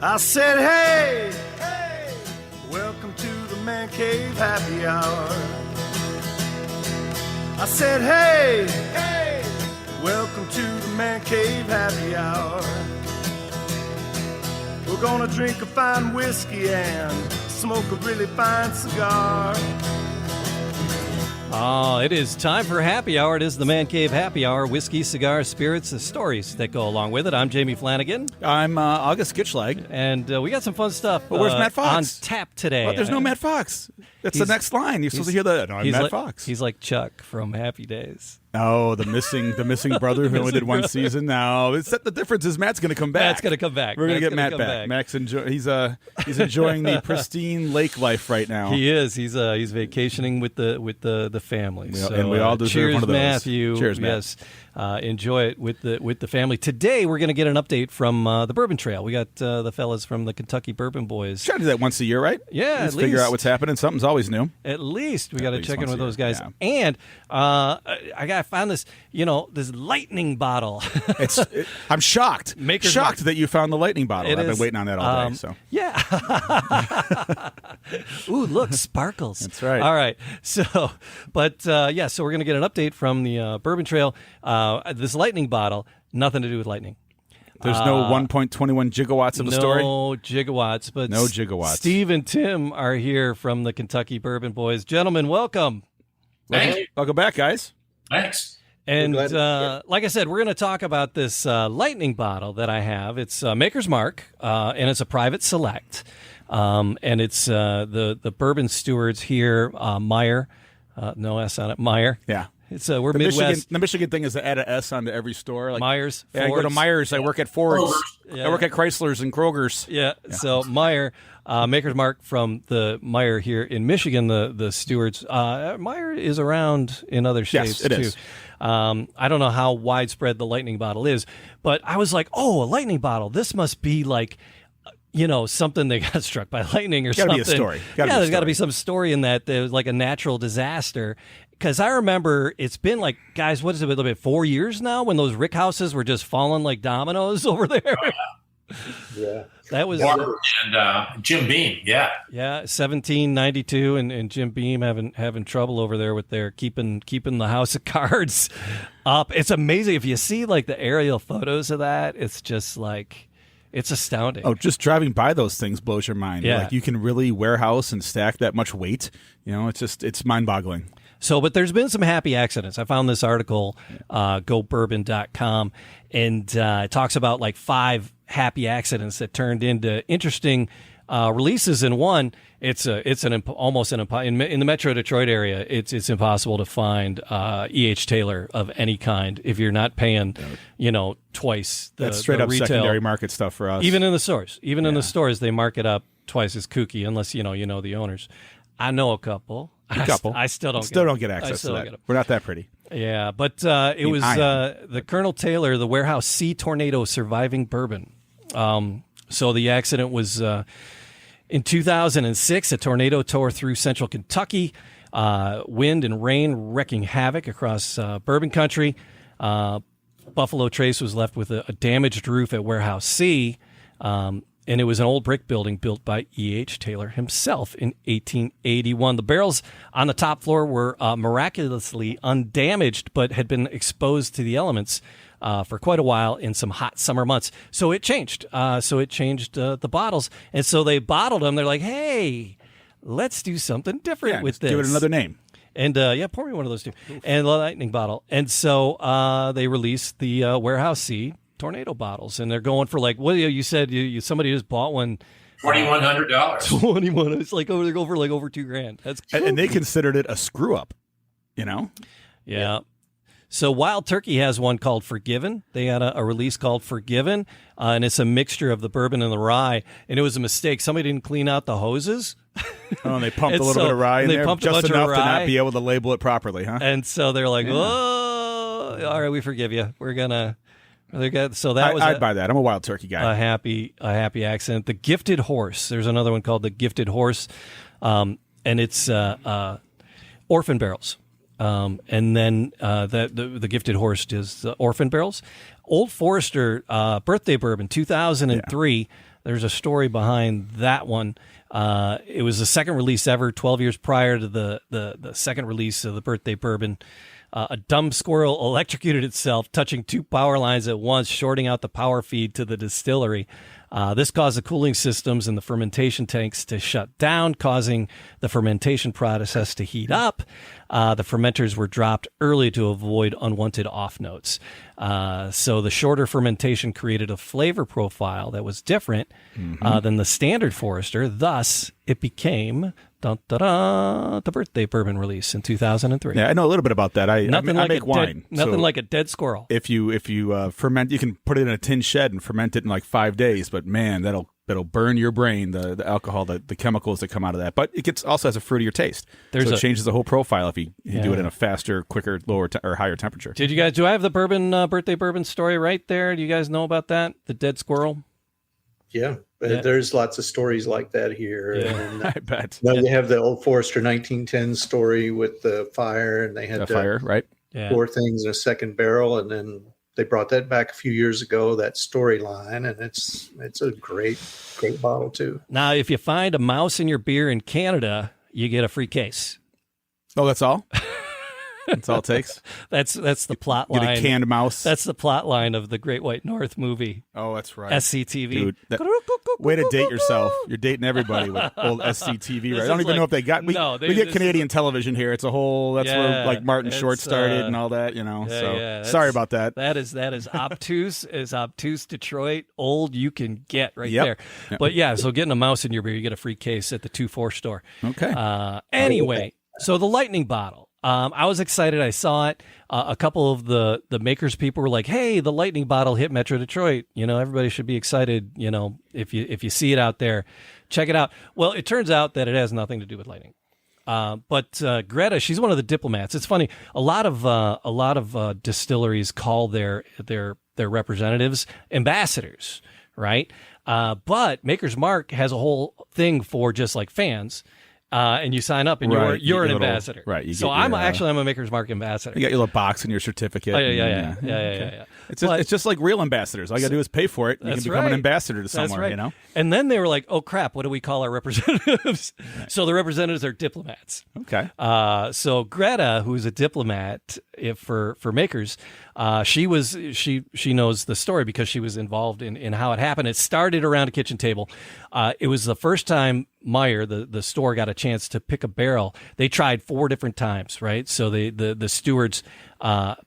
I said, hey, hey, welcome to the Man Cave Happy Hour. I said, hey, hey, welcome to the Man Cave Happy Hour. We're gonna drink a fine whiskey and smoke a really fine cigar. Oh, it is time for Happy Hour. It is the Man Cave Happy Hour. Whiskey, cigars, spirits, the stories that go along with it. I'm Jamie Flanagan. I'm August Gitschlag. And we got some fun stuff But where's Matt Fox? on tap today. What? There's no Matt Fox. That's the next line. You're supposed to hear that. No, I'm Matt Fox. He's like Chuck from Happy Days. Oh, the missing brother who only did one season. No, the difference is Matt's going to come back. Matt's going to come back. We're going to get Matt back. Max he's enjoying the pristine lake life right now. He is. He's vacationing with the family. And we all deserve one of those. Matthew. Cheers, Matt. Yes. Enjoy it with the family. Today we're going to get an update from the Bourbon Trail. We got the fellas from the Kentucky Bourbon Boys. Try to do that once a year, right? Yeah, Let's figure out what's happening. Something's always new. At least we got to check in with those guys. Yeah. And I found this, this lightning bottle. I'm shocked. Shocked that you found the lightning bottle. I've been waiting on that all day. So yeah. Ooh, look, sparkles. That's right. All right. So, so we're going to get an update from the Bourbon Trail. This lightning bottle, nothing to do with lightning. There's no 1.21 gigawatts of the story? No gigawatts. But no gigawatts. Steve and Tim are here from the Kentucky Bourbon Boys. Gentlemen, welcome. Thank you. Welcome back, guys. Thanks. And like I said, we're going to talk about this lightning bottle that I have. It's Maker's Mark, and it's a private select. And it's the bourbon stewards here, Meijer. No S on it, Meijer. Yeah. It's we're Midwest. The Michigan thing is to add an S onto every store. Like Meijer's. Yeah, I go to Meijer's. I work at Ford's. Yeah. I work at Chrysler's and Kroger's. Yeah. So Meijer, Maker's Mark from the Meijer here in Michigan, the stewards. Meijer is around in other states yes, it too. is. I don't know how widespread the lightning bottle is, but I was like, oh, a lightning bottle. This must be like, something they got struck by lightning or something. Got to be a story. There's got to be some story in that. There's like a natural disaster. Because I remember it's been like, guys, what is it, a little bit 4 years now when those rick houses were just falling like dominoes over there? Yeah. That was Barber and Jim Beam. Yeah. Yeah, 1792 and Jim Beam having trouble over there with their keeping the house of cards up. It's amazing if you see like the aerial photos of that. It's just like, it's astounding. Oh, just driving by those things blows your mind. Yeah. Like you can really warehouse and stack that much weight. It's mind-boggling. So, but there's been some happy accidents. I found this article, gobourbon.com, and it talks about like 5 happy accidents that turned into interesting releases. And one, in the Metro Detroit area, it's impossible to find E.H. Taylor of any kind if you're not paying, twice the That's straight up retail. secondary market stuff for us. Even in the stores, in the stores, they mark it up twice as kooky, unless you know the owners. I know a couple. I still don't get access to that. We're not that pretty. Yeah, but it was the Colonel Taylor, the Warehouse C Tornado Surviving Bourbon. So the accident was in 2006. A tornado tore through central Kentucky, wind and rain wreaking havoc across bourbon country. Buffalo Trace was left with a damaged roof at Warehouse C. And it was an old brick building built by E.H. Taylor himself in 1881. The barrels on the top floor were miraculously undamaged, but had been exposed to the elements for quite a while in some hot summer months. So it changed. The bottles. And so they bottled them. They're like, hey, let's do something different with this. Give it another name. And pour me one of those too. And the lightning bottle. And so they released the Warehouse C tornado bottles, and they're going for like, what you said, somebody just bought one, $2,100. 21. It's like they're going for like over $2,000. That's cool. And they considered it a screw up, Yeah. So Wild Turkey has one called Forgiven. They had a release called Forgiven, and it's a mixture of the bourbon and the rye. And it was a mistake. Somebody didn't clean out the hoses. Oh, and they pumped a little bit of rye in there, just enough to not be able to label it properly, huh? And so they're like, "Oh, all right, we forgive you. We're gonna." So that was I'd buy that. I'm a Wild Turkey guy. A happy accident. The Gifted Horse. There's another one called the Gifted Horse, and it's orphan barrels. And then the Gifted Horse is the orphan barrels. Old Forester birthday bourbon 2003. There's a story behind that one. It was the second release ever, 12 years prior to the second release of the birthday bourbon. A dumb squirrel electrocuted itself, touching 2 power lines at once, shorting out the power feed to the distillery. This caused the cooling systems in the fermentation tanks to shut down, causing the fermentation process to heat up. The fermenters were dropped early to avoid unwanted off notes. So the shorter fermentation created a flavor profile that was different than the standard Forester. Thus, it became the birthday bourbon release in 2003. Yeah, I know a little bit about that. I make wine. Nothing like a dead squirrel. If you ferment, you can put it in a tin shed and ferment it in like 5 days. But man, that'll burn your brain. The alcohol, the chemicals that come out of that. But it also has a fruitier taste. So it changes the whole profile if you do it in a faster, quicker, lower or higher temperature. Do I have the birthday bourbon story right there? Do you guys know about that? The dead squirrel. Yeah. There's lots of stories like that here. Yeah. And I bet. You have the old Forester 1910 story with the fire, and they had fire, right? Yeah. 4 things in a second barrel, and then they brought that back a few years ago, that storyline, and it's a great bottle too. Now, if you find a mouse in your beer in Canada, you get a free case. Oh, that's all? That's all it takes? That's the plot line. Get a canned mouse. That's the plot line of the Great White North movie. Oh, that's right. SCTV. Dude, way to date yourself. You're dating everybody with old SCTV. Right? I don't even know if they got. We get Canadian television here. It's a whole. That's where like Martin Short started and all that. Sorry about that. That is obtuse. Is obtuse Detroit old you can get right there. Yep. But so getting a mouse in your beer, you get a free case at the 2-4 store. Okay. Anyway, so the lightning bottle. I was excited. I saw it. A couple of the makers people were like, "Hey, the lightning bottle hit Metro Detroit. Everybody should be excited. If you see it out there, check it out." Well, it turns out that it has nothing to do with lightning. But Greta, she's one of the diplomats. It's funny. A lot of distilleries call their representatives ambassadors, right? But Maker's Mark has a whole thing for just like fans. And you sign up, and you're an ambassador, right? So I'm a Maker's Mark ambassador. You got your little box and your certificate. Oh, yeah. It's just like real ambassadors. All you got to do is pay for it. And you can become an ambassador to somewhere. Right. And then they were like, "Oh crap, what do we call our representatives?" So the representatives are diplomats. Okay. So Greta, who's a diplomat for Makers, she knows the story because she was involved in how it happened. It started around a kitchen table. It was the first time Meijer, the store, got a chance to pick a barrel. They tried 4 different times, right? So the stewards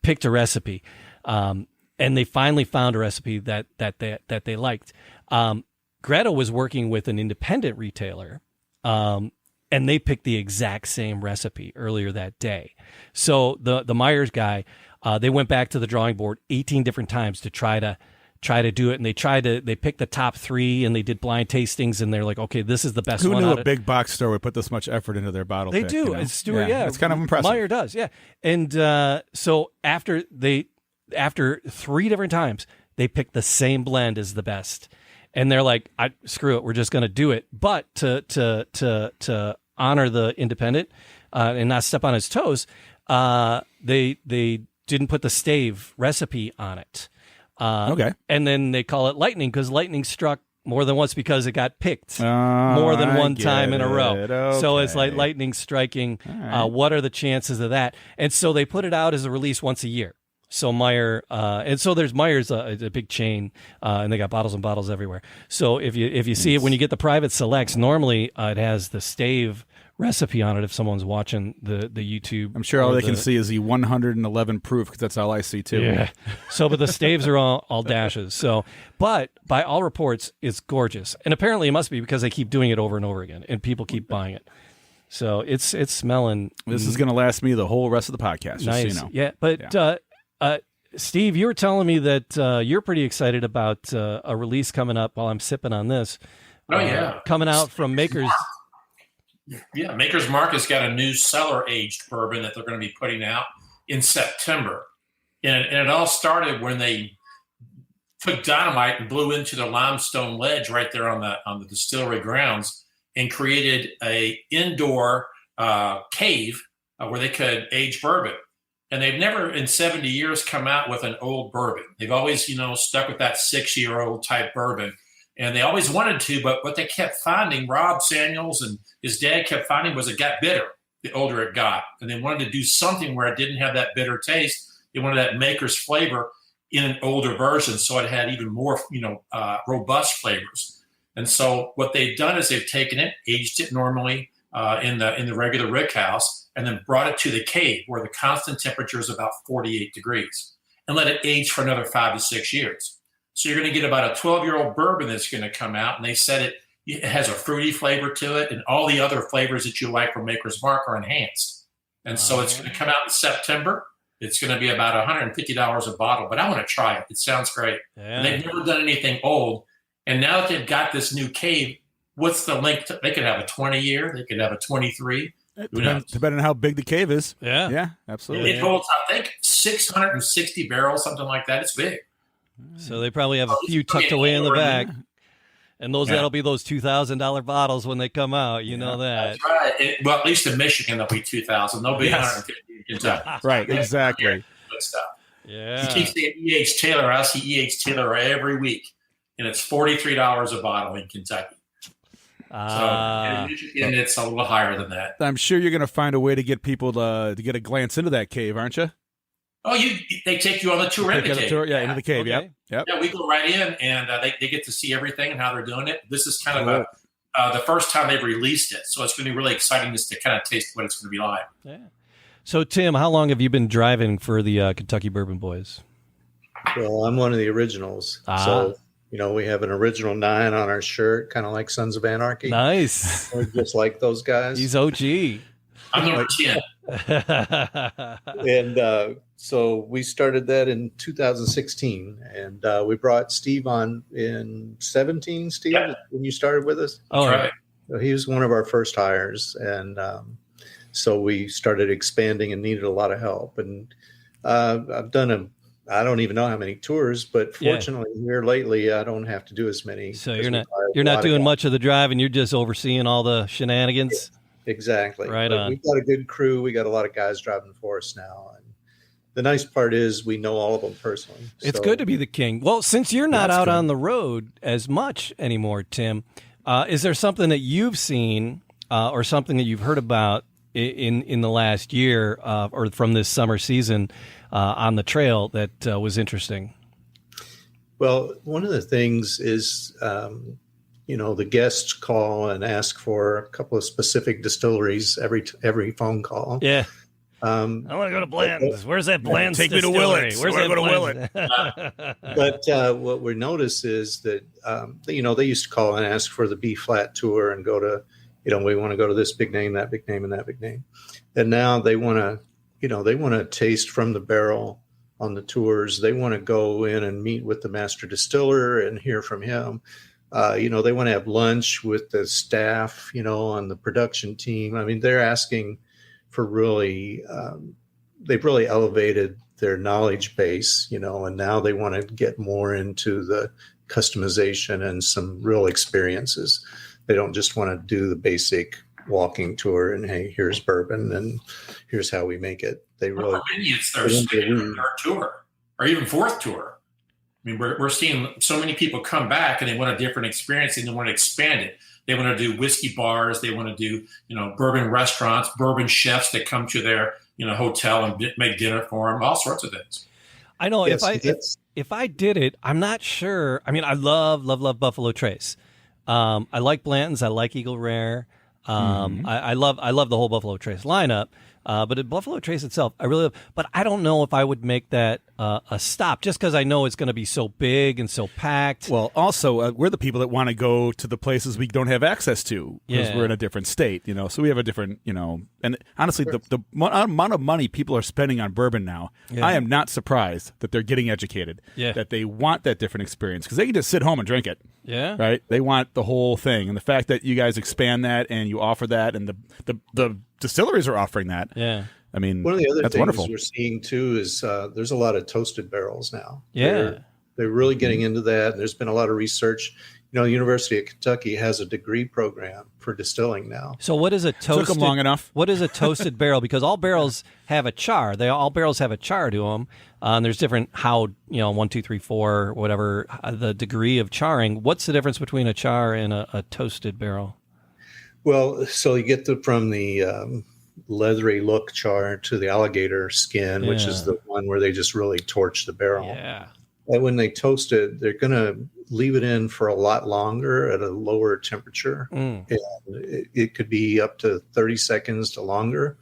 picked a recipe, and they finally found a recipe that they liked. Greta was working with an independent retailer, and they picked the exact same recipe earlier that day. So the Meijer's guy, they went back to the drawing board 18 different times to try to do it, and they picked the top 3, and they did blind tastings, and they're like, okay, this is the best one. Who knew a big box store would put this much effort into their bottle? They do. It's Stuart, it's kind of impressive. Meijer does, yeah. And so after 3 different times, they picked the same blend as the best, and they're like, screw it, we're just going to do it. But to honor the independent and not step on his toes, they didn't put the stave recipe on it. Okay. And then they call it lightning because lightning struck more than once because it got picked more than one time in a row. Okay. So it's like lightning striking. Right. What are the chances of that? And so they put it out as a release once a year. So Meijer, and so there's Meijer's a big chain, and they got bottles and bottles everywhere. So if you see it when you get the private selects, normally it has the stave recipe on it. If someone's watching the YouTube, I'm sure all they can see is the 111 proof because that's all I see too. Yeah. So, but the staves are all dashes. So, but by all reports, it's gorgeous, and apparently it must be because they keep doing it over and over again, and people keep buying it. So it's smelling. This is going to last me the whole rest of the podcast. Just nice. So you know. Yeah, but. Steve, you were telling me that you're pretty excited about a release coming up while I'm sipping on this. Oh, yeah. Coming out from Maker's. Yeah, Maker's Mark has got a new cellar-aged bourbon that they're going to be putting out in September. And it all started when they took dynamite and blew into the limestone ledge right there on the distillery grounds and created a indoor cave where they could age bourbon. And they've never in 70 years come out with an old bourbon. They've always, stuck with that 6-year-old type bourbon. And they always wanted to, but what they kept finding, Rob Samuels and his dad kept finding, was it got bitter the older it got. And they wanted to do something where it didn't have that bitter taste. They wanted that maker's flavor in an older version, so it had even more, robust flavors. And so what they've done is they've taken it, aged it normally in the regular rick house, and then brought it to the cave where the constant temperature is about 48 degrees, and let it age for another 5 to 6 years. So you're going to get about a 12-year-old bourbon that's going to come out, and they said it has a fruity flavor to it, and all the other flavors that you like from Maker's Mark are enhanced. And so it's going to come out in September. It's going to be about $150 a bottle, but I want to try it. It sounds great. Yeah. And they've never done anything old. And now that they've got this new cave, what's the length? They could have a 20-year. They could have a 23. Depending on how big the cave is. Yeah. Yeah, absolutely. It holds, I think, 660 barrels, something like that. It's big. So they probably have a few tucked away in the back. And that'll be those $2,000 bottles when they come out. You know that. That's right. Well, at least in Michigan, they'll be 2,000. They'll be 150 in Kentucky. Right, exactly. Good stuff. Yeah. You keep saying E.H. Taylor. I see E.H. Taylor every week. And it's $43 a bottle in Kentucky. So in Michigan, it's a little higher than that. I'm sure you're going to find a way to get people to get a glance into that cave, aren't you? Oh, they take you on the tour into the cave. Into the cave, okay. Yep. Yeah, we go right in, and they get to see everything and how they're doing it. This is kind of the first time they've released it, so it's going to be really exciting just to kind of taste what it's going to be like. Yeah. So, Tim, how long have you been driving for the Kentucky Bourbon Boys? Well, I'm one of the originals. So, we have an original 9 on our shirt, kind of like Sons of Anarchy. Nice. We're just like those guys. He's OG. I'm number 10. And so we started that in 2016, and we brought Steve on in 17. Steve, when you started with us. Oh, right. So he was one of our first hires, and so we started expanding and needed a lot of help. And I've done I don't even know how many tours, but fortunately here lately I don't have to do as many. So you're not doing much of the driving. You're just overseeing all the shenanigans. Yeah, exactly. Right on. We've got a good crew. We got a lot of guys driving for us now. And the nice part is we know all of them personally. It's good to be the king. Well, since you're not out on the road as much anymore, Tim, is there something that you've seen or something that you've heard about in the last year or from this summer season on the trail that was interesting? Well, one of the things is, the guests call and ask for a couple of specific distilleries every phone call. Yeah. I want to go to Bland's. Where's that Bland's? Take me to Willits. Where's that Willits? But what we notice is that, they used to call and ask for the B flat tour and go to, we want to go to this big name, that big name, and that big name. And now they want to taste from the barrel on the tours. They want to go in and meet with the master distiller and hear from him. They want to have lunch with the staff, on the production team. I mean, they're asking for really, they've really elevated their knowledge base, and now they want to get more into the customization and some real experiences. They don't just want to do the basic walking tour and, hey, here's bourbon and here's how we make it. They really it's their third tour or even fourth tour. I mean, we're seeing so many people come back and they want a different experience and they want to expand it. They want to do whiskey bars. They want to do, bourbon restaurants, bourbon chefs that come to their, hotel and make dinner for them, all sorts of things. I know if I did it, I'm not sure. I mean, I love Buffalo Trace. I like Blanton's. I like Eagle Rare. I love the whole Buffalo Trace lineup. But at Buffalo Trace itself, I really love. But I don't know if I would make that a stop just because I know it's going to be so big and so packed. Well, also, we're the people that want to go to the places we don't have access to because we're in a different state, So we have a different, and honestly, the amount of money people are spending on bourbon now, I am not surprised that they're getting educated, that they want that different experience because they can just sit home and drink it. Yeah. Right? They want the whole thing. And the fact that you guys expand that and you offer that and the distilleries are offering that. Yeah. I mean, one of the other that's things wonderful. we're seeing too is there's a lot of toasted barrels now. Yeah. They're really getting into that. And there's been a lot of research. You know, the University of Kentucky has a degree program for distilling now. So what is a toasted? Took them long enough. What is a toasted barrel? Because all barrels have a char. All barrels have a char to them. There's different 1, 2, 3, 4, whatever the degree of charring. What's the difference between a char and a toasted barrel? Well, so you get from the leathery look char to the alligator skin, which is the one where they just really torch the barrel. Yeah. And when they toast it, they're going to leave it in for a lot longer at a lower temperature. And it could be up to 30 seconds to longer.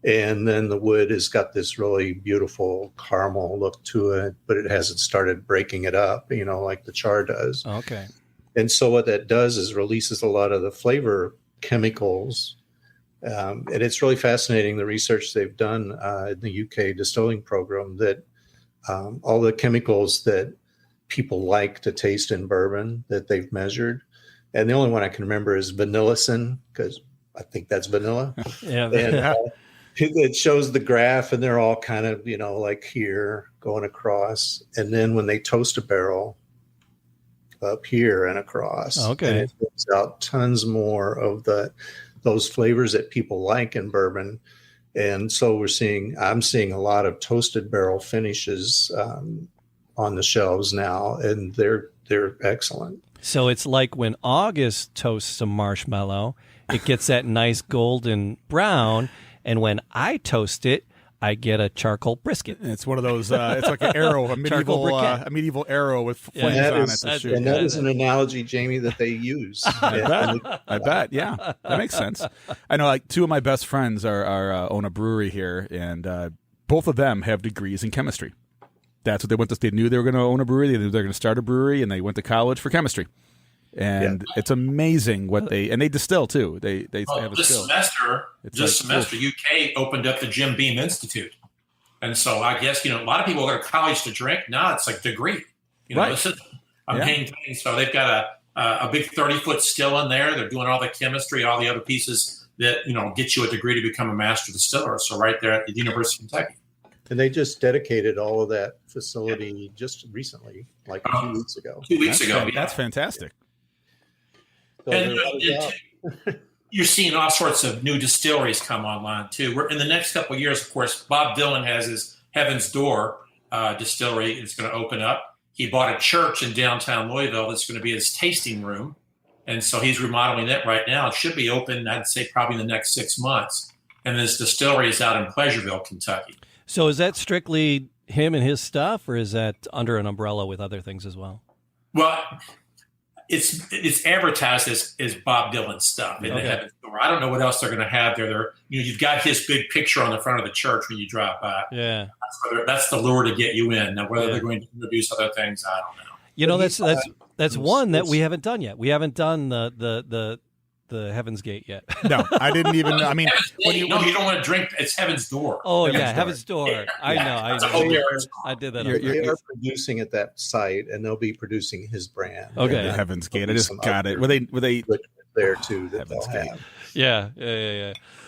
And then the wood has got this really beautiful caramel look to it, but it hasn't started breaking it up, like the char does. Okay. And so what that does is releases a lot of the flavor chemicals. And it's really fascinating, the research they've done in the UK distilling program, that all the chemicals that people like to taste in bourbon that they've measured. And the only one I can remember is vanillicin, because I think that's vanilla. And it shows the graph, and they're all kind of, like here going across. And then when they toast a barrel, up here and across. Okay. And it brings out tons more of those flavors that people like in bourbon. And so I'm seeing a lot of toasted barrel finishes on the shelves now, and they're excellent. So it's like when August toasts a marshmallow, it gets that nice golden brown, and when I toast it, I get a charcoal brisket. It's one of those. It's like an arrow, a medieval arrow with flames on it. And that is an analogy, Jamie, that they use. I bet. Yeah, that makes sense. I know, like, two of my best friends own a brewery here, and both of them have degrees in chemistry. That's what they went to. They knew they were going to own a brewery. They knew they were going to start a brewery, and they went to college for chemistry. And it's amazing what they distill too. They have a skill. This semester, UK opened up the Jim Beam Institute, and so I guess a lot of people go to college to drink. Now it's like degree. This is maintaining. So they've got a big 30-foot still in there. They're doing all the chemistry, all the other pieces that get you a degree to become a master distiller. So right there at the University of Kentucky. And they just dedicated all of that facility just recently, like a few weeks ago. 2 weeks ago. That's fantastic. So and you're seeing all sorts of new distilleries come online too. We're in the next couple of years, of course. Bob Dylan has his Heaven's Door distillery. It's going to open up. He bought a church in downtown Louisville that's going to be his tasting room, and so he's remodeling that right now. It should be open, I'd say, probably in the next 6 months. And this distillery is out in Pleasureville, Kentucky. So is that strictly him and his stuff, or is that under an umbrella with other things as well? Well, it's advertised as Bob Dylan stuff in the Heaven's Door. I don't know what else they're going to have there. You've got his big picture on the front of the church when you drive by. Yeah, that's the lure to get you in. Now, whether they're going to introduce other things, I don't know. That's one that we haven't done yet. We haven't done the Heaven's Gate yet. No, I didn't even. I mean, you don't want to drink. It's Heaven's Door. Oh, Heaven's Door. Yeah. I know. I did that. They are producing at that site, and they'll be producing his brand. Okay, the Heaven's Gate. I just got it. Were they there too? That they'll have. Yeah.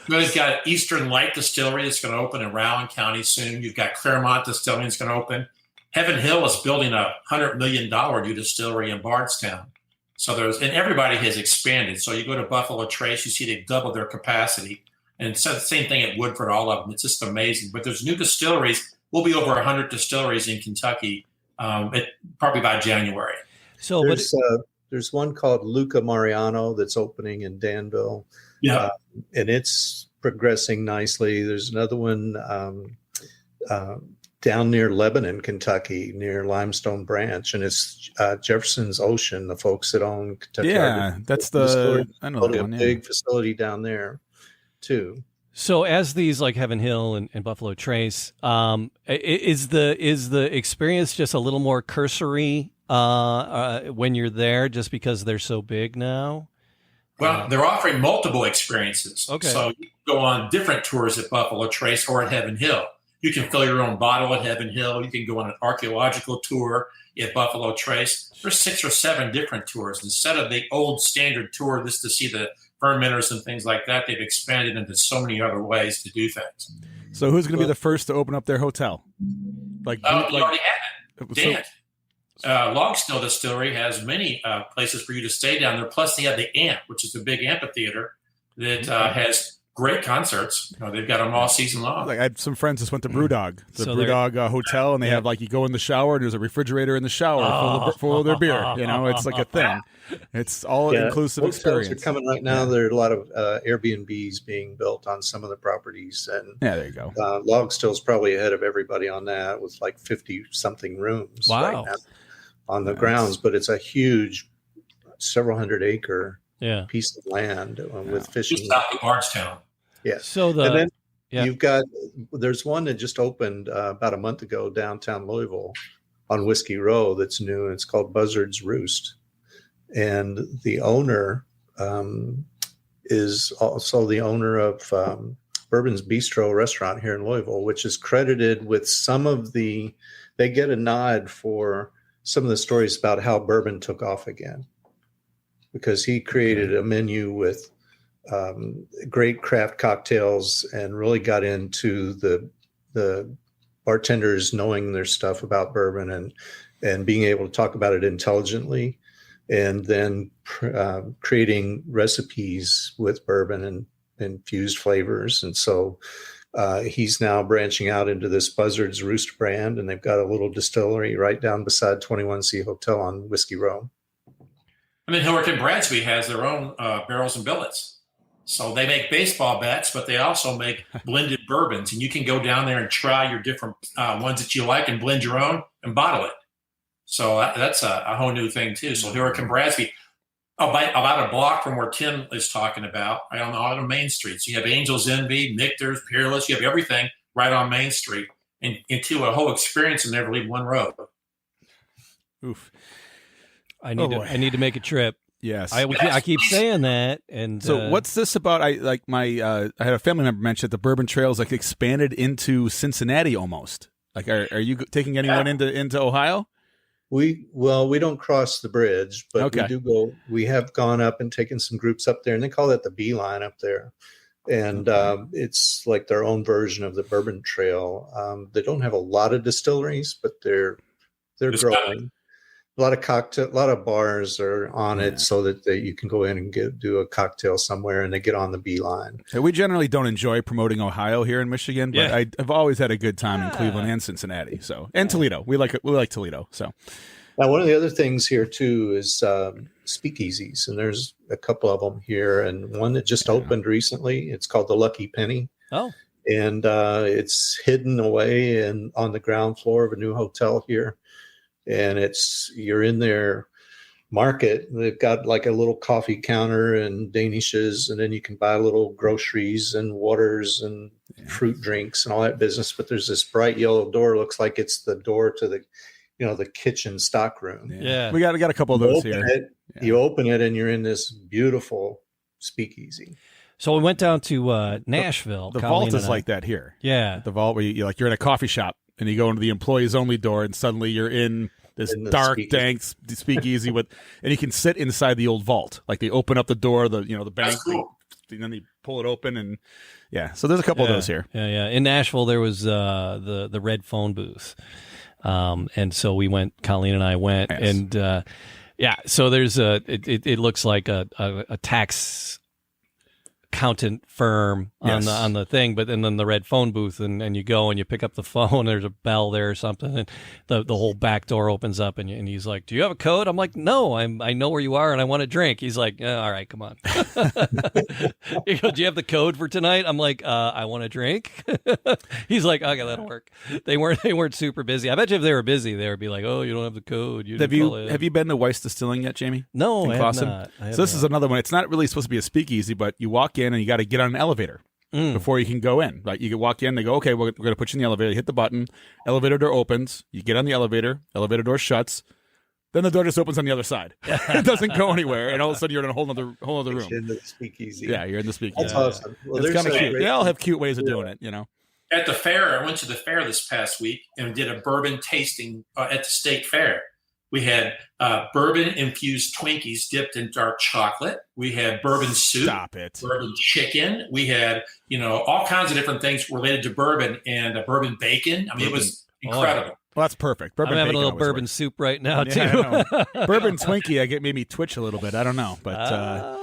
You've got Eastern Light Distillery that's going to open in Rowan County soon. You've got Claremont Distilling that's going to open. Heaven Hill is building a $100 million new distillery in Bardstown. So and everybody has expanded. So you go to Buffalo Trace, you see they've doubled their capacity. And so the same thing at Woodford, all of them. It's just amazing. But there's new distilleries. We'll be over 100 distilleries in Kentucky probably by January. So there's one called Luca Mariano that's opening in Danville. Yeah. And it's progressing nicely. There's another one down near Lebanon, Kentucky, near Limestone Branch, and it's Jefferson's Ocean, the folks that own Kentucky. Yeah, that's I know that one. Big facility down there, too. So, as these like Heaven Hill and Buffalo Trace, is the experience just a little more cursory when you're there, just because they're so big now? Well, they're offering multiple experiences. Okay, so you can go on different tours at Buffalo Trace or at Heaven Hill. You can fill your own bottle at Heaven Hill. You can go on an archaeological tour at Buffalo Trace. There's 6 or 7 different tours. Instead of the old standard tour, just to see the fermenters and things like that, they've expanded into so many other ways to do things. So who's going to be the first to open up their hotel? You already had it. Dan. Log Still Distillery has many places for you to stay down there. Plus, they have the Amp, which is a big amphitheater that has great concerts. They've got them all season long. Like I had some friends just went to Brewdog, Brewdog hotel, and they have you go in the shower and there's a refrigerator in the shower full of their beer. It's like a thing. It's all inclusive experience. Hotels are coming right now. There are a lot of Airbnbs being built on some of the properties, and there you go. Log Still's probably ahead of everybody on that with like 50 something rooms right now on the grounds, but it's a huge, several hundred acre piece of land with fishing. Just south of Bardstown. Yeah. So you've got, there's one that just opened about a month ago downtown Louisville on Whiskey Row that's new. And it's called Buzzard's Roost. And the owner is also the owner of Bourbon's Bistro restaurant here in Louisville, which is credited with they get a nod for some of the stories about how bourbon took off again, because he created a menu with great craft cocktails and really got into the bartenders knowing their stuff about bourbon and being able to talk about it intelligently, and then creating recipes with bourbon and infused flavors. And so he's now branching out into this Buzzard's Roost brand, and they've got a little distillery right down beside 21C Hotel on Whiskey Row. I mean, Hillerton Bradsby has their own barrels and billets. So they make baseball bats, but they also make blended bourbons. And you can go down there and try your different ones that you like and blend your own and bottle it. So that's a whole new thing, too. So Hillerton Bradsby, about a block from where Tim is talking about, right on Main Street. So you have Angel's Envy, Michter's, Peerless. You have everything right on Main Street, and into a whole experience and never leave one road. Oof. I need to make a trip. Yes, I keep saying that. And so, what's this about? I had a family member mention that the Bourbon Trail is like expanded into Cincinnati almost. Like, are you taking anyone into Ohio? We don't cross the bridge, but we do go. We have gone up and taken some groups up there, and they call that the Beeline up there. And it's like their own version of the Bourbon Trail. They don't have a lot of distilleries, but they're growing. A lot of bars are on it so that you can go in and do a cocktail somewhere, and they get on the Beeline. We generally don't enjoy promoting Ohio here in Michigan, but I've always had a good time in Cleveland and Cincinnati. So, and Toledo, we like Toledo. So, now one of the other things here too is speakeasies, and there's a couple of them here, and one that just opened recently. It's called the Lucky Penny. Oh, and it's hidden away on the ground floor of a new hotel here. And you're in their market. They've got like a little coffee counter and danishes, and then you can buy little groceries and waters and fruit drinks and all that business. But there's this bright yellow door. Looks like it's the door to the kitchen stock room. Yeah. We got a couple of those here. You open it and you're in this beautiful speakeasy. So we went down to Nashville. The vault is like that here. Yeah. The vault where you're in a coffee shop. And you go into the employees only door, and suddenly you're in this dark, dank speakeasy and you can sit inside the old vault. Like they open up the door, the bank, cool. And then they pull it open, and so there's a couple of those here. Yeah. In Nashville, there was the red phone booth, and so we went. Colleen and I went, and so there's it looks like a tax accountant firm on the thing, but then the red phone booth, and you go and you pick up the phone. There's a bell there or something, and the whole back door opens up, and he's like, "Do you have a code?" I'm like, "No, I know where you are, and I want a drink." He's like, "All right, come on." He goes, "Do you have the code for tonight?" I'm like, "I want a drink." He's like, "Okay, that'll work." They weren't super busy. I bet you if they were busy, they would be like, "Oh, you don't have the code." Have you been to Weiss Distilling yet, Jamie? No, I have not. This is another one. It's not really supposed to be a speakeasy, but you walk in and you got to get on an elevator before you can go in. Like you can walk in, they go, "Okay, we're going to put you in the elevator." You hit the button, elevator door opens, you get on the elevator door shuts, then the door just opens on the other side. It doesn't go anywhere, and all of a sudden you're in a whole other room. In the speakeasy. Yeah, you're in the speakeasy. That's awesome. Well, it's kind of cute. They all have cute ways of doing it, At the fair, I went to the fair this past week and did a bourbon tasting at the state fair. We had bourbon-infused Twinkies dipped in dark chocolate. We had bourbon soup, bourbon chicken. We had, all kinds of different things related to bourbon and bourbon bacon. I mean, it was incredible. Well, that's perfect. Bourbon I'm having a bacon little always bourbon works. soup right now too. Yeah, I know. Bourbon Twinkie, made me twitch a little bit. I don't know, but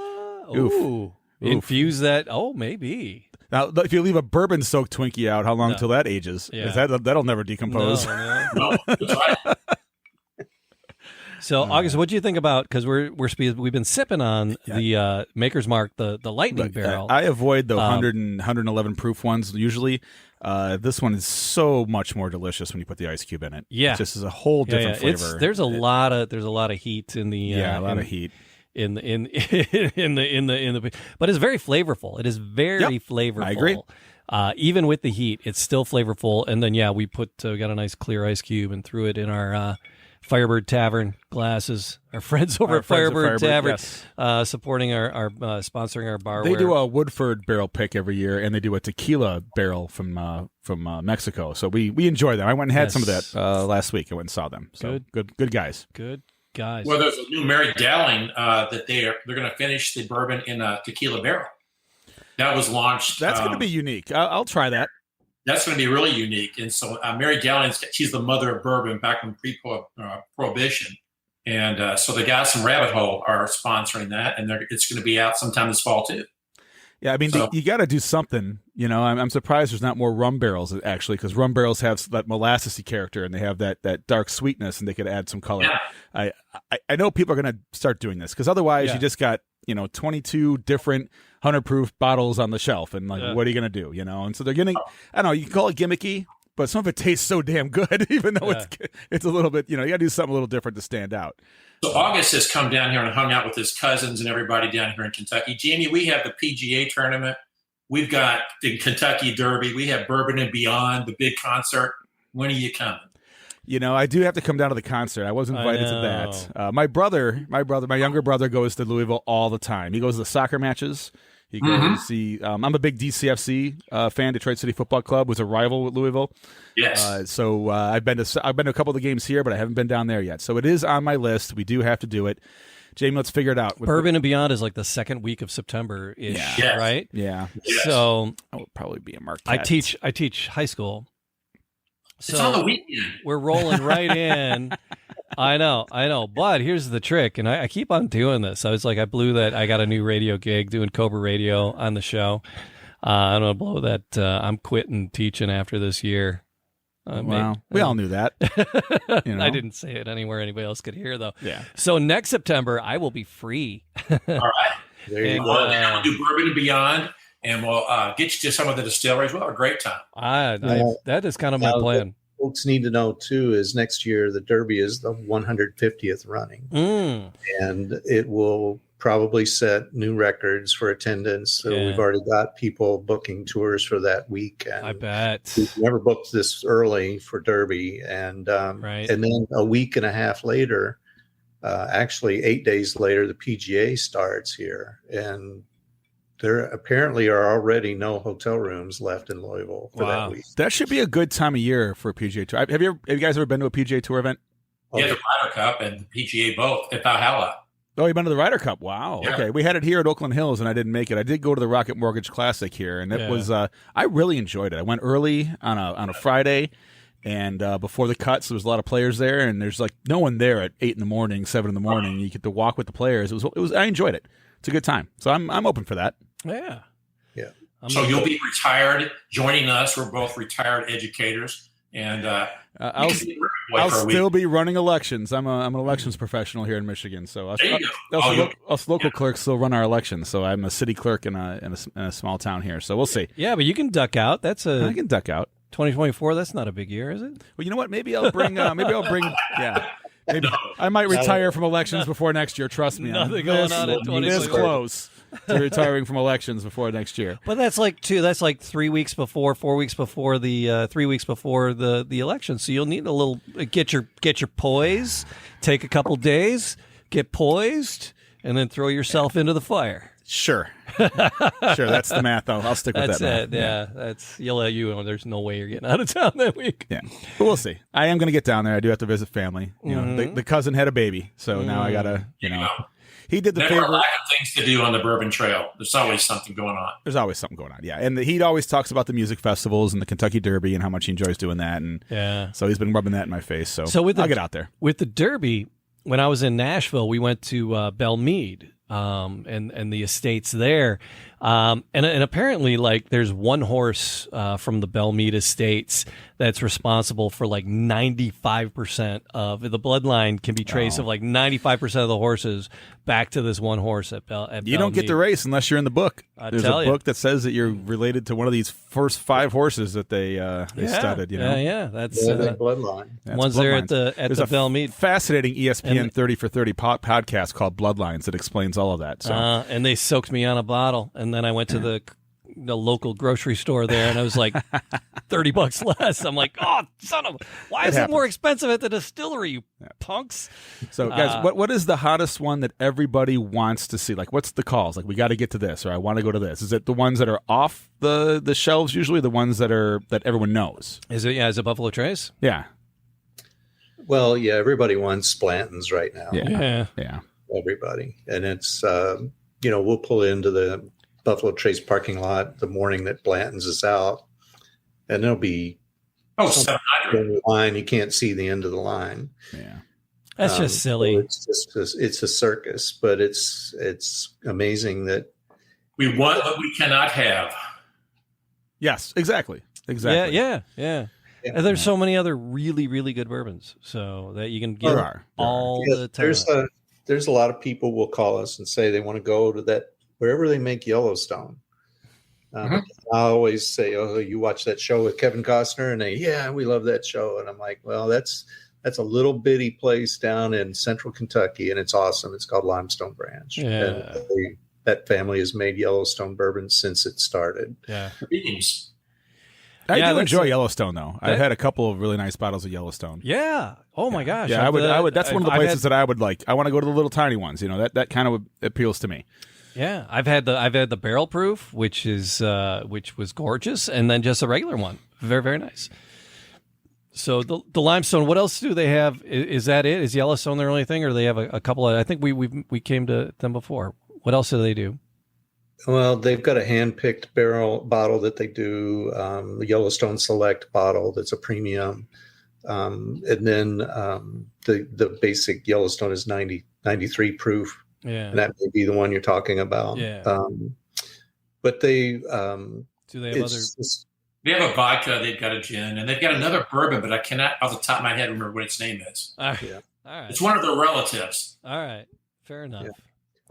ooh, infuse that. Oh, maybe. Now, if you leave a bourbon-soaked Twinkie out, how long till that ages? Yeah. 'Cause that'll never decompose. No, that's right. So, August, what do you think about? Because we've been sipping on the Maker's Mark, the lightning barrel. I avoid the 100 and 111 proof ones usually. This one is so much more delicious when you put the ice cube in it. Yeah, it just is a whole different flavor. There's a lot of heat in the a lot of heat in the but it's very flavorful. It is very flavorful. I agree. Even with the heat, it's still flavorful. And then we got a nice clear ice cube and threw it in our Firebird Tavern glasses. Our friends over at Firebird Tavern, supporting our sponsoring our bar. They do a Woodford barrel pick every year, and they do a tequila barrel from Mexico. So we enjoy them. I went and had some of that last week. I went and saw them. So good guys. Good guys. Well, there's a new Mary Dowling that they're going to finish the bourbon in a tequila barrel. That was launched. That's going to be unique. I'll try that. That's going to be really unique. And so Mary Dowling, she's the mother of bourbon back from pre-prohibition. And so the guys from Rabbit Hole are sponsoring that, and it's going to be out sometime this fall too. Yeah, I mean, you got to do something. I'm surprised there's not more rum barrels, actually, because rum barrels have that molassesy character, and they have that dark sweetness, and they could add some color. Yeah. I know people are going to start doing this, because otherwise you just got 22 different 100 proof bottles on the shelf, and what are you going to do? And so they're getting, I don't know, you can call it gimmicky, but some of it tastes so damn good, even though it's a little bit, you got to do something a little different to stand out. So August has come down here and hung out with his cousins and everybody down here in Kentucky. Jamie, we have the PGA tournament. We've got the Kentucky Derby. We have Bourbon and Beyond, the big concert. When are you coming? I do have to come down to the concert. I was invited to that. My younger brother goes to Louisville all the time. He goes to the soccer matches. He goes to see. I'm a big DCFC fan. Detroit City Football Club was a rival with Louisville. Yes. So I've been to a couple of the games here, but I haven't been down there yet. So it is on my list. We do have to do it. Jamie, let's figure it out. Bourbon and Beyond is like the second week of September-ish, right? Yeah. Yes. So I will probably be a Marquette. I teach high school. So it's on the weekend. We're rolling right in. I know. But here's the trick, and I keep on doing this. I was like, I got a new radio gig doing Cobra Radio on the show. I'm going to blow that. I'm quitting teaching after this year. Wow. We all knew that. I didn't say it anywhere anybody else could hear, though. Yeah. So next September, I will be free. All right. There you go. We'll do Bourbon and Beyond, and we'll get you to some of the distilleries. We'll have a great time. That is kind of my plan. Folks need to know too is next year the Derby is the 150th running, and it will probably set new records for attendance. So we've already got people booking tours for that week. And I bet we've never booked this early for Derby, and and then a week and a half later, actually 8 days later, the PGA starts here, and there apparently are already no hotel rooms left in Louisville for that week. That should be a good time of year for a PGA Tour. Have you guys ever been to a PGA Tour event? Yeah, the Ryder Cup and the PGA both at Valhalla. Oh, you've been to the Ryder Cup? Wow. Yeah. Okay, we had it here at Oakland Hills, and I didn't make it. I did go to the Rocket Mortgage Classic here, and it was I really enjoyed it. I went early on a Friday, and before the cut, so there was a lot of players there, and there's like no one there at 8 a.m, 7 a.m. You get to walk with the players. It was. I enjoyed it. It's a good time. So I'm open for that. Yeah. So you'll be retired, joining us. We're both retired educators, and I'll still be running elections. I'm an elections professional here in Michigan, so us local clerks still run our elections. So I'm a city clerk in a small town here. So we'll see. Yeah, but you can duck out. I can duck out. 2024. That's not a big year, is it? Well, you know what? Maybe I'll bring. Yeah. Maybe I might retire from elections before next year. Trust me. Nothing going on in 2024. This close to retiring from elections before next year. But that's like 3 weeks before, 4 weeks before the 3 weeks before the election. So you'll need a little get your poise, take a couple days, get poised, and then throw yourself into the fire. Sure. That's the math. I'll stick with That's that math. it. Yeah, that's you'll let you know. There's no way you're getting out of town that week. Yeah, but we'll see. I am going to get down there. I do have to visit family. You know, the cousin had a baby, so now I gotta. He did the Never favor. a lack of things to do on the Bourbon Trail. There's always something going on. There's always something going on. Yeah, and he always talks about the music festivals and the Kentucky Derby and how much he enjoys doing that. And so he's been rubbing that in my face. So I'll get out there with the Derby. When I was in Nashville, we went to Belle Meade. And the estates there. And apparently, like, there's one horse from the Belle Meade estates that's responsible for like 95% of the bloodline can be traced of like 95% of the horses back to this one horse at Belle. You don't get to race unless you're in the book. There's a book that says that you're related to one of these first 5 horses that they studied. You know, that's the bloodline. One's there at the Belle Meade. Fascinating ESPN 30 for 30 podcast called Bloodlines that explains all of that. So and they soaked me on a bottle, and then I went to the local grocery store there, and I was like $30 less. I'm like, oh, son of! Why is it more expensive at the distillery, you punks? So, guys, what is the hottest one that everybody wants to see? Like, what's the calls? Like, we got to get to this, or I want to go to this. Is it the ones that are off the shelves? Usually, the ones that everyone knows. Is it? Yeah, is it Buffalo Trace? Yeah. Well, yeah, everybody wants Blanton's right now. Yeah. Everybody, and it's we'll pull into the Buffalo Trace parking lot the morning that Blanton's is out, and there'll be 700 line. You can't see the end of the line. Yeah, that's just silly. So it's a circus, but it's amazing that we want what we cannot have. Yes, exactly. Yeah. And there's so many other really, really good bourbons, so that you can get all the time. There's a lot of people will call us and say they want to go to that wherever they make Yellowstone. I always say, "Oh, you watch that show with Kevin Costner?" And we love that show. And I'm like, "Well, that's a little bitty place down in central Kentucky, and it's awesome. It's called Limestone Branch. Yeah. And that family has made Yellowstone bourbon since it started." Yeah. I do enjoy Yellowstone, though. I've had a couple of really nice bottles of Yellowstone. Yeah. Oh my gosh. Yeah, I would. That's one of the places that I would like. I want to go to the little tiny ones. You know, that kind of appeals to me. Yeah, I've had the barrel proof, which was gorgeous, and then just a regular one, very, very nice. So the limestone. What else do they have? Is that it? Is Yellowstone their only thing, or do they have a couple of? I think we came to them before. What else do they do? Well, they've got a hand-picked barrel bottle that they do, the Yellowstone Select bottle that's a premium. And then the basic Yellowstone is 93 proof. Yeah. And that may be the one you're talking about. Yeah. But they... do they have other... They have a vodka, they've got a gin, and they've got another bourbon, but I cannot, off the top of my head, remember what its name is. All right. Yeah. All right. It's one of their relatives. All right. Fair enough. Yeah.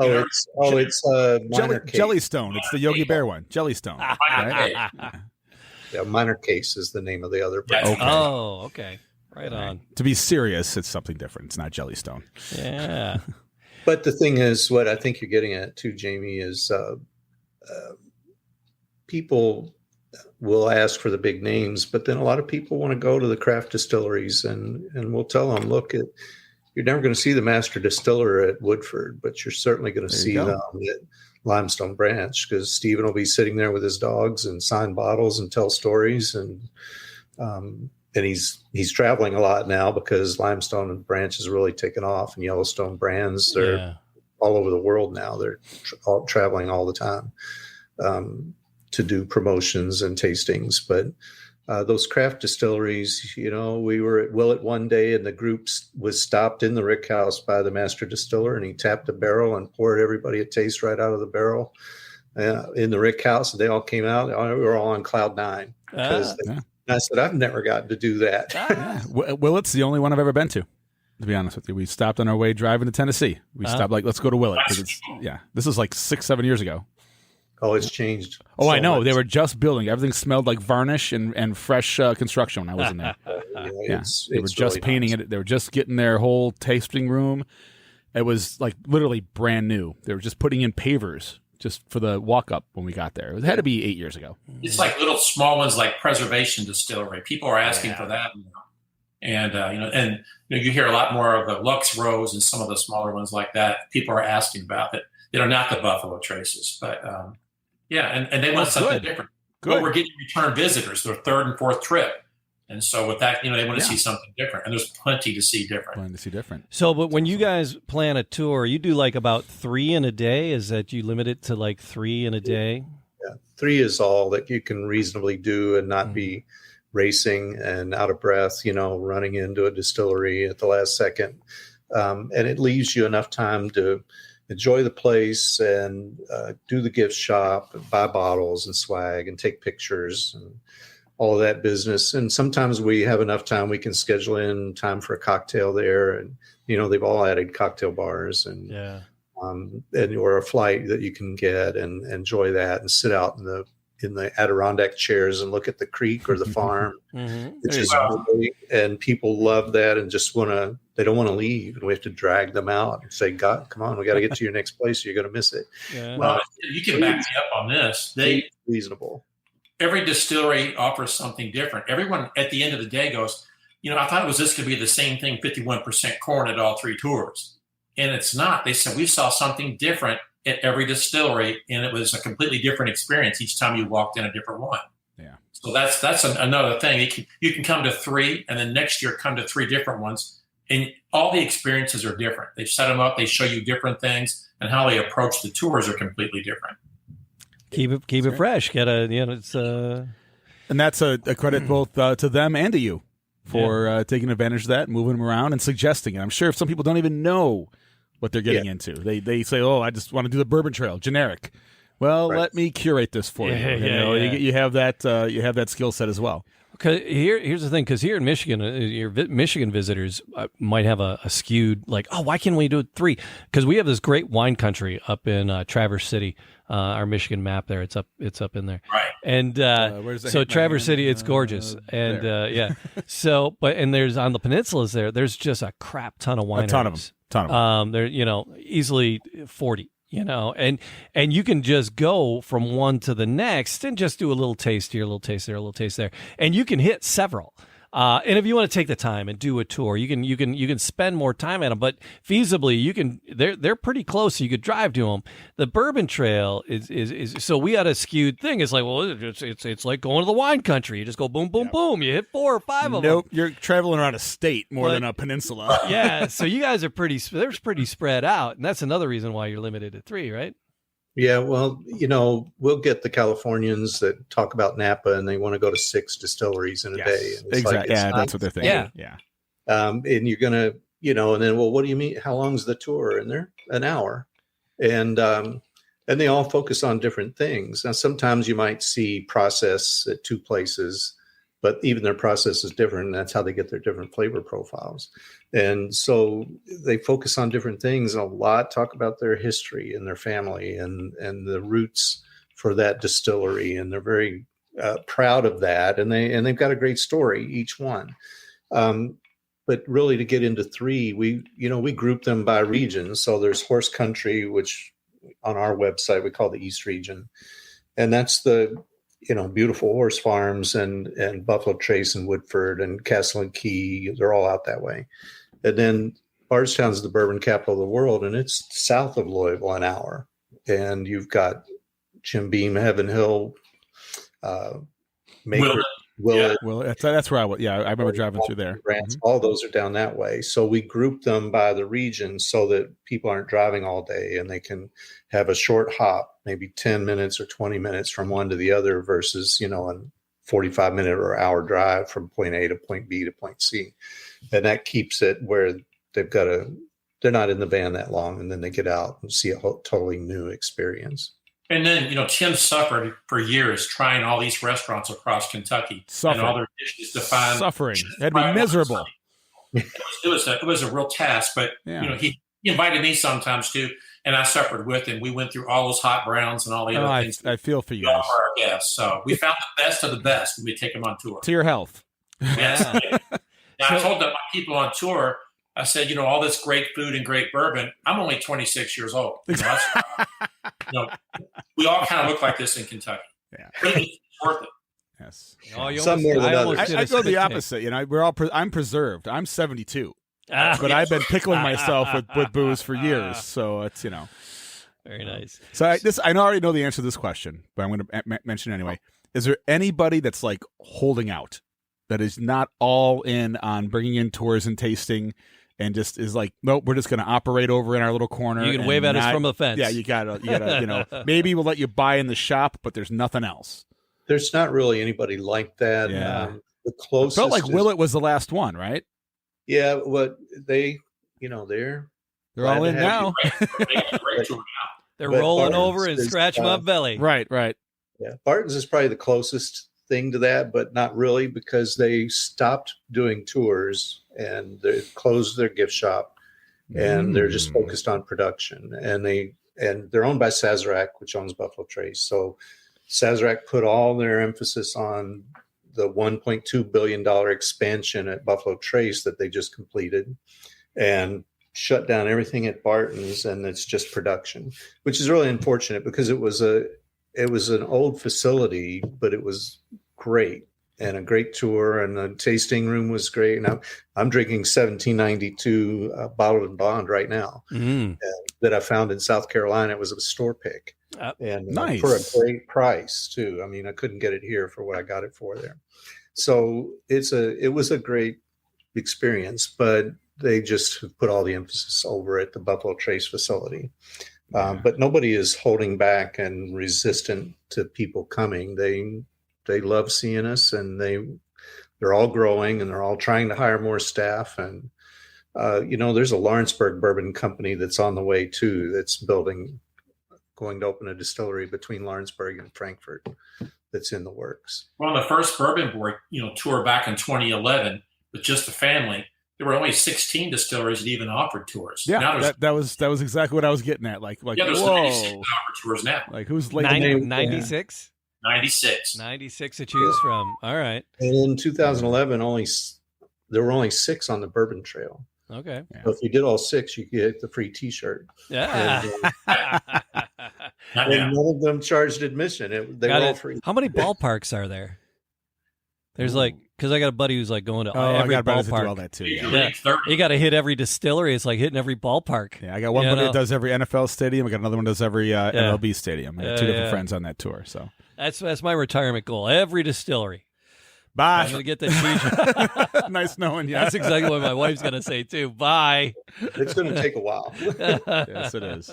It's Minor Case. Jellystone. It's the Yogi Bear one. Jellystone. Right? Yeah, Minor Case is the name of the other brand. Okay. Oh, okay. Right on. To be serious, it's something different. It's not Jellystone. Yeah. But the thing is, what I think you're getting at too, Jamie, is people will ask for the big names, but then a lot of people want to go to the craft distilleries, and we'll tell them, look, you're never going to see the master distiller at Woodford, but you're certainly going to see them at Limestone Branch, because Stephen will be sitting there with his dogs and sign bottles and tell stories. And he's traveling a lot now because Limestone Branch has really taken off, and Yellowstone brands, they're all over the world now. They're traveling all the time to do promotions and tastings. But those craft distilleries, we were at Willett one day, and the group was stopped in the rick house by the master distiller, and he tapped a barrel and poured everybody a taste right out of the barrel in the rick house. And they all came out. We were all on cloud nine. And I said, I've never gotten to do that. Willett's the only one I've ever been to be honest with you. We stopped on our way driving to Tennessee. We stopped let's go to Willett. This is like 6-7 years ago. Oh, it's changed. Oh, so I know. Much. They were just building. Everything smelled like varnish and fresh construction when I was in there. They were just really painting it. They were just getting their whole tasting room. It was like literally brand new. They were just putting in pavers just for the walk-up when we got there. It had to be 8 years ago. It's like little small ones like Preservation Distillery. People are asking for that now. And you hear a lot more of the Lux Rose and some of the smaller ones like that. People are asking about it. not the Buffalo Traces, but and they want something different. Good. But we're getting return visitors, their third and fourth trip. And so with that, they want to see something different, and there's plenty to see different. So, but when you guys plan a tour, you do like about 3 in a day? Is that you limit it to like 3 in a day? Yeah, 3 is all that you can reasonably do and not be racing and out of breath, running into a distillery at the last second. And it leaves you enough time to enjoy the place and do the gift shop, and buy bottles and swag and take pictures and all of that business. And sometimes we have enough time, we can schedule in time for a cocktail there. And, they've all added cocktail bars and or a flight that you can get and enjoy that and sit out in the Adirondack chairs and look at the creek or the farm. It's just lovely, and people love that and just they don't want to leave, and we have to drag them out and say, God, come on, we got to get to your next place, or you're going to miss it. Well, you can back me up on this. Reasonable. Every distillery offers something different. Everyone at the end of the day goes, I thought it was this could be the same thing, 51% corn at all 3 tours. And it's not. They said, we saw something different at every distillery, and it was a completely different experience each time you walked in a different one. Yeah. So that's another thing. You can come to 3, and then next year come to 3 different ones, and all the experiences are different. They set them up, they show you different things, and how they approach the tours are completely different. Keep it fresh. It's and that's a credit both to them and to you for taking advantage of that, moving them around, and suggesting it. I'm sure if some people don't even know what they're getting into, they say, "Oh, I just want to do the Bourbon Trail, generic." Well, let me curate this for you. You have that skill set as well. Because here's the thing. Because here in Michigan, your Michigan visitors might have a skewed why can't we do 3? Because we have this great wine country up in Traverse City. Our Michigan map there, it's up in there. Right. And so Traverse City, it's gorgeous. And So, and there's on the peninsulas there's just a crap ton of wineries. A ton of them. They're easily 40. And you can just go from one to the next and just do a little taste here, a little taste there, a little taste there, and you can hit several. And if you want to take the time and do a tour, you can spend more time at them. But feasibly, they're pretty close. So you could drive to them. The Bourbon Trail is so we had a skewed thing. It's like, well, it's like going to the wine country. You just go boom, boom, boom. You hit 4 or 5 of them. Nope, you're traveling around a state more than a peninsula. Yeah, so you guys are pretty spread out, and that's another reason why you're limited to 3, right? Yeah, well, we'll get the Californians that talk about Napa, and they want to go to 6 distilleries in a day. And exactly. That's what they're thinking. Yeah. And you're gonna, and then, well, what do you mean? How long's the tour? And they're an hour, and they all focus on different things. Now, sometimes you might see process at 2 places, but even their process is different. And that's how they get their different flavor profiles. And so they focus on different things, and a lot talk about their history and their family and the roots for that distillery. And they're very proud of that. And they've got a great story, each one. But really, to get into 3, we group them by region. So there's horse country, which on our website we call the East region. And that's the beautiful horse farms and Buffalo Trace and Woodford and Castle and Key. They're all out that way. And then Bardstown's the bourbon capital of the world, and it's south of Louisville, an hour. And you've got Jim Beam, Heaven Hill, Meijer, Willett. Well, that's where I remember driving through there. All those are down that way. So we group them by the region so that people aren't driving all day, and they can have a short hop, maybe 10 minutes or 20 minutes from one to the other versus, a 45-minute or hour drive from point A to point B to point C. And that keeps it where they're not in the van that long, and then they get out and see a totally new experience. And then, Tim suffered for years trying all these restaurants across Kentucky and all their dishes to find. Suffering. That'd be miserable. It was a real task, but he invited me sometimes too, and I suffered with him. We went through all those hot browns and all the other things. I feel for you. For our guests. So we found the best of the best when we take them on tour. To your health. Yes. Now, I told my people on tour, I said, all this great food and great bourbon, I'm only 26 years old. We all kind of look like this in Kentucky. Yeah. But it's worth it. Yes. Some more than others. I go the opposite. I'm preserved. I'm 72. But I've been pickling myself with booze for years. So it's, Very nice. So I already know the answer to this question, but I'm going to mention it anyway. Is there anybody that's like holding out, that is not all in on bringing in tours and tasting, and just is like, nope, we're just going to operate over in our little corner? You can wave at us from the fence. Yeah, you gotta, maybe we'll let you buy in the shop, but there's nothing else. There's not really anybody like that. Yeah. The closest felt like Willett was the last one, right? Yeah, what they're all in now. They're rolling over and scratching my belly. Right. Yeah, Barton's is probably the closest thing to that, but not really, because they stopped doing tours and they closed their gift shop, and they're just focused on production. And they're owned by Sazerac, which owns Buffalo Trace. So Sazerac put all their emphasis on the $1.2 billion expansion at Buffalo Trace that they just completed, and shut down everything at Barton's, and it's just production, which is really unfortunate, because it was an old facility, but it was great, and a great tour, and the tasting room was great. And I'm drinking 1792 bottled and bond right now that I found in South Carolina. It was a store pick, and nice, for a great price too. I mean, I couldn't get it here for what I got it for there. So it was a great experience, but they just put all the emphasis over at the Buffalo Trace facility. But nobody is holding back and resistant to people coming. They love seeing us, and they're all growing, and they're all trying to hire more staff. And there's a Lawrenceburg bourbon company that's on the way too, that's going to open a distillery between Lawrenceburg and Frankfurt. That's in the works. Well, on the first Bourbon Boy, tour back in 2011 with just the family, there were only 16 distilleries that even offered tours. Yeah, now that was exactly what I was getting at. Like there's whoa, 96 that offer tours now. Like who's late? 96? 96. 96 to choose from. All right. And in 2011, there were only 6 on the Bourbon Trail. Okay. So if you did all 6, you get the free T-shirt. Yeah. And none of them charged admission. They were all free. How many ballparks are there? There's because I got a buddy who's like going to every ballpark. Do all that too. Yeah. You got to hit every distillery. It's like hitting every ballpark. Yeah, I got one buddy that does every NFL stadium. I got another one that does every MLB stadium. I got 2 different friends on that tour. So that's my retirement goal. Every distillery. Bye. I'm gonna get that T-shirt. Nice knowing you. That's exactly what my wife's gonna say too. Bye. It's gonna take a while. Yes, it is.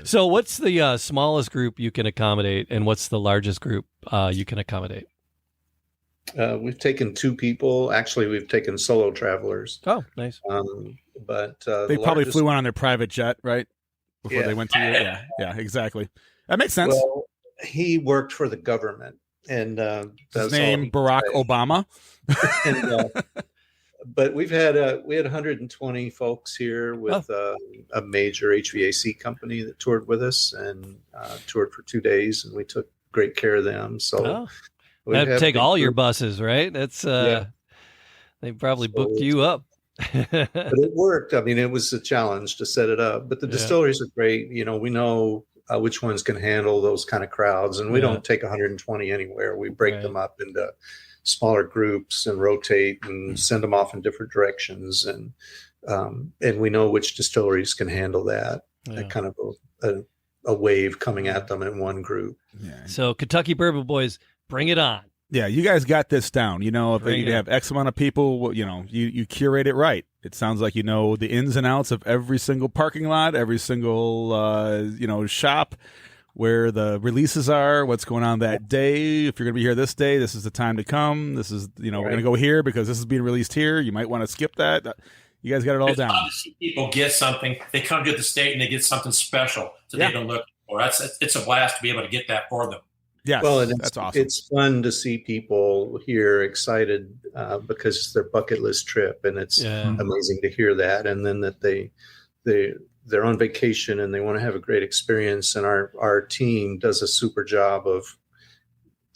So, what's the smallest group you can accommodate, and what's the largest group you can accommodate? We've taken 2 people. Actually, we've taken solo travelers. Oh, nice. But they probably flew on their private jet, right? Before they went to you. Yeah, exactly. That makes sense. Well, he worked for the government, and his name Barack Obama. But we had 120 folks here with a major HVAC company that toured with us, and toured for 2 days, and we took great care of them. So that'd take all your buses, right? That's they probably booked you up. But it worked. I mean, it was a challenge to set it up, but the distilleries are great. We know which ones can handle those kind of crowds, and we don't take 120 anywhere. We break them up into smaller groups and rotate and send them off in different directions, and we know which distilleries can handle that kind of a wave coming at them in one group. So Kentucky Bourbon Boys, bring it on. Yeah, you guys got this down. If you have X amount of people, you curate it right. It sounds like you know the ins and outs of every single parking lot, every single shop, where the releases are, what's going on that day. If you're going to be here this day, this is the time to come. This is we're going to go here because this is being released here. You might want to skip that. You guys got it all down. Fun to see people get something. They come to the state and they get something special that they've been looking for. It's a blast to be able to get that for them. Yeah, well, that's awesome. It's fun to see people here excited because it's their bucket list trip, and it's amazing to hear that. And then that they're on vacation and they want to have a great experience. And our team does a super job of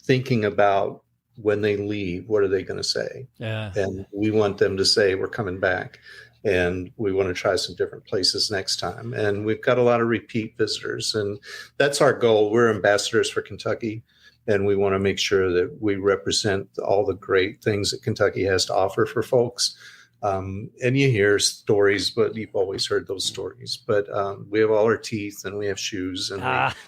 thinking about when they leave, what are they going to say? Yeah, and we want them to say we're coming back. And we want to try some different places next time. And we've got a lot of repeat visitors. And that's our goal. We're ambassadors for Kentucky. And we want to make sure that we represent all the great things that Kentucky has to offer for folks. And you hear stories, but you've always heard those stories. But we have all our teeth, and we have shoes. And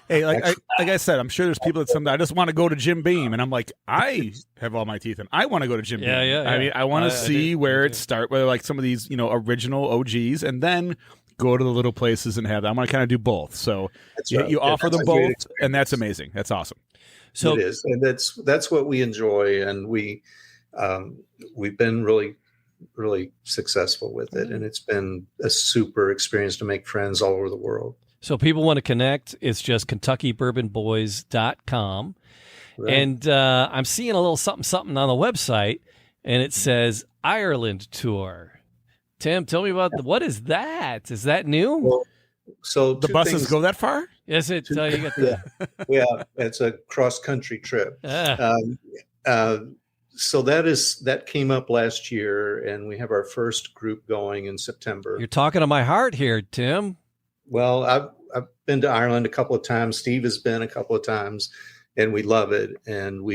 hey, like I said, I'm sure there's people that I just want to go to Jim Beam, and I'm like, I have all my teeth, and I want to go to Jim Beam. Yeah. I mean, I want to see where it start, where like some of these, original OGs, and then go to the little places and have that. I want to kind of do both. So you offer them both, and that's amazing. That's awesome. So it is, and that's what we enjoy, and we've been really successful with it, and it's been a super experience to make friends all over the world. So people want to connect, it's just KentuckyBourbonBoys.com. Right. And I'm seeing a little something on the website, and it says Ireland tour. Tim, tell me about what is that? Is that new? Well, so the buses go that far? Is it? You got the... yeah, it's a cross-country trip. So that came up last year, and we have our first group going in September. You're talking to my heart here, Tim. Well, I've been to Ireland a couple of times. Steve has been a couple of times, and we love it. And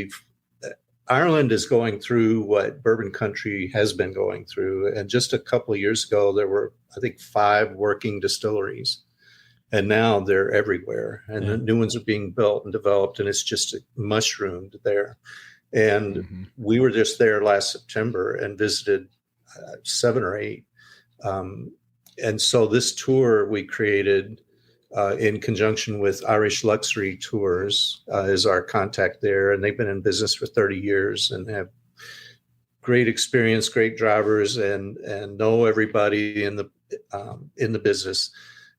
Ireland is going through what bourbon country has been going through. And just a couple of years ago, there were, I think, 5 working distilleries, and now they're everywhere. And the new ones are being built and developed, and it's just mushroomed there. And we were just there last September and visited 7 or 8. And so this tour we created in conjunction with Irish Luxury Tours is our contact there. And they've been in business for 30 years and have great experience, great drivers, and know everybody in the business.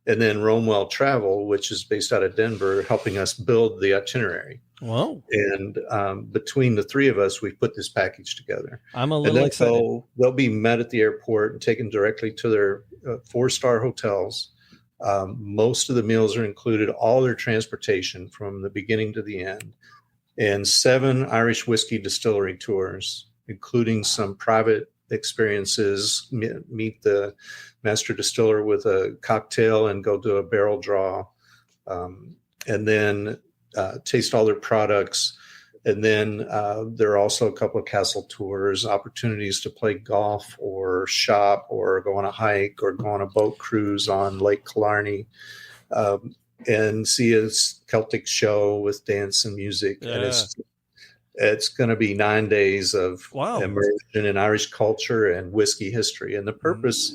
And then Romewell Travel, which is based out of Denver, helping us build the itinerary. Wow. And between the 3 of us, we've put this package together. I'm a little excited. They'll be met at the airport and taken directly to their 4-star hotels. Most of the meals are included, all their transportation from the beginning to the end, and 7 Irish whiskey distillery tours, including some private experiences, meet the master distiller with a cocktail and go to a barrel draw, and then taste all their products. And then there are also a couple of castle tours, opportunities to play golf or shop or go on a hike or go on a boat cruise on Lake Killarney, and see a Celtic show with dance and music. Yeah. And it's going to be 9 days of immersion in Irish culture and whiskey history. And the purpose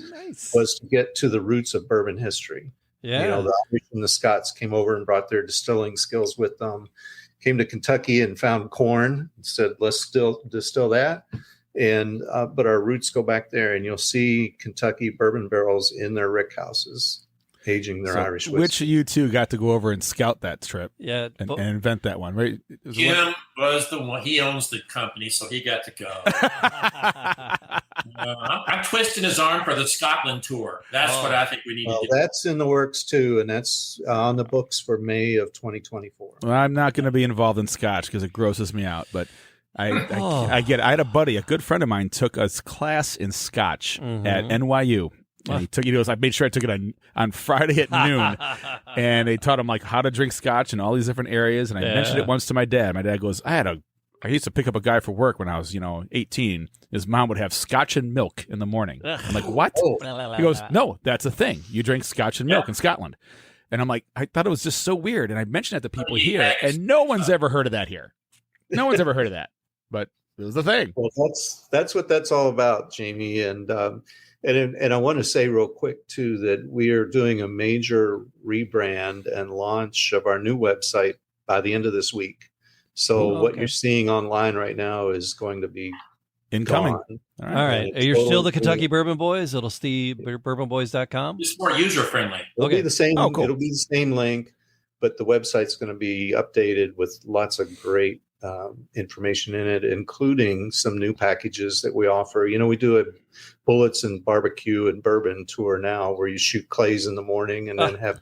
was to get to the roots of bourbon history. Yeah. The Irish and the Scots came over and brought their distilling skills with them, came to Kentucky and found corn and said, let's still distill that. And but our roots go back there, and you'll see Kentucky bourbon barrels in their rick houses aging their Irish whiskey. Which you two got to go over and scout that trip, and invent that one, right? Jim was the one. He owns the company, so he got to go. I'm twisting his arm for the Scotland tour. That's what I think we need to do. That's in the works too, and that's on the books for May of 2024. Well, I'm not going to be involved in Scotch because it grosses me out, but I get it. I had a buddy, a good friend of mine, took a class in Scotch at NYU. And I made sure I took it on Friday at noon, and they taught him like how to drink Scotch in all these different areas. And I mentioned it once to my dad. My dad goes, I used to pick up a guy for work when I was, 18. His mom would have Scotch and milk in the morning. I'm like, what? He goes, no, that's a thing. You drink Scotch and milk in Scotland. And I'm like, I thought it was just so weird. And I mentioned it to people here, and no one's ever heard of that here. No one's ever heard of that, but it was the thing. Well, that's what that's all about, Jamie. And I want to say real quick, too, that we are doing a major rebrand and launch of our new website by the end of this week. So what you're seeing online right now is going to be incoming. Gone. All right. You're still the Kentucky Bourbon Boys? It'll stay bourbonboys.com? It's more user-friendly. It'll be the same. Oh, cool. It'll be the same link, but the website's going to be updated with lots of great information in it, including some new packages that we offer. We do a bullets and barbecue and bourbon tour now, where you shoot clays in the morning and then have.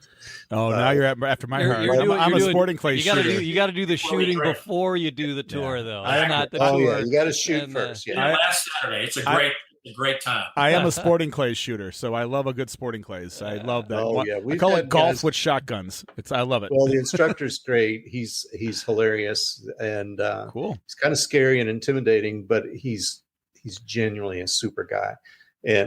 Now you're after my heart. I'm a sporting clay shooter. You got to do the shooting before you do the tour, though. Not the tour. Yeah, you got to shoot first. Last Saturday, it's a great time. I am a sporting clays shooter, so I love a good sporting clays. I love that. I We've call it golf guys, with shotguns. I love it. Well, the instructor's great. He's hilarious and cool. He's kind of scary and intimidating, but he's genuinely a super guy.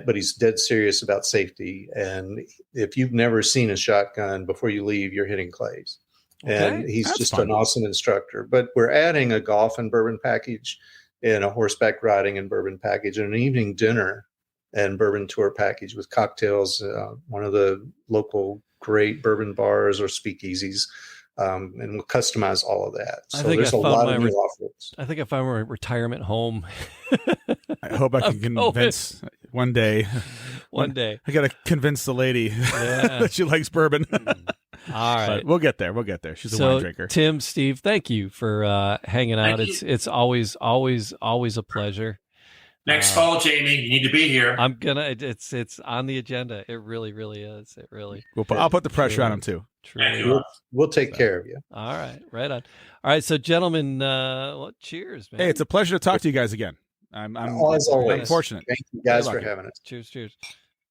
but he's dead serious about safety. And if you've never seen a shotgun before you leave, you're hitting clays. And he's just an awesome instructor. But we're adding a golf and bourbon package, and a horseback riding and bourbon package, and an evening dinner and bourbon tour package with cocktails, one of the local great bourbon bars or speakeasies. And we'll customize all of that. So there's a lot of new offerings. I think I found my retirement home. I hope I can convince one day. One day. I got to convince the lady that she likes bourbon. All right. But we'll get there. She's a wine drinker. Tim, Steve, thank you for hanging out. It's always a pleasure. Next fall, Jamie, you need to be here. I'm gonna. It's on the agenda. It really is. It really. I'll put the pressure on him too. True. We'll take care of you. All right. Right on. All right. So, gentlemen, cheers, man. Hey, it's a pleasure to talk to you guys again. I'm as always. fortunate. Thank you guys for having us. Cheers.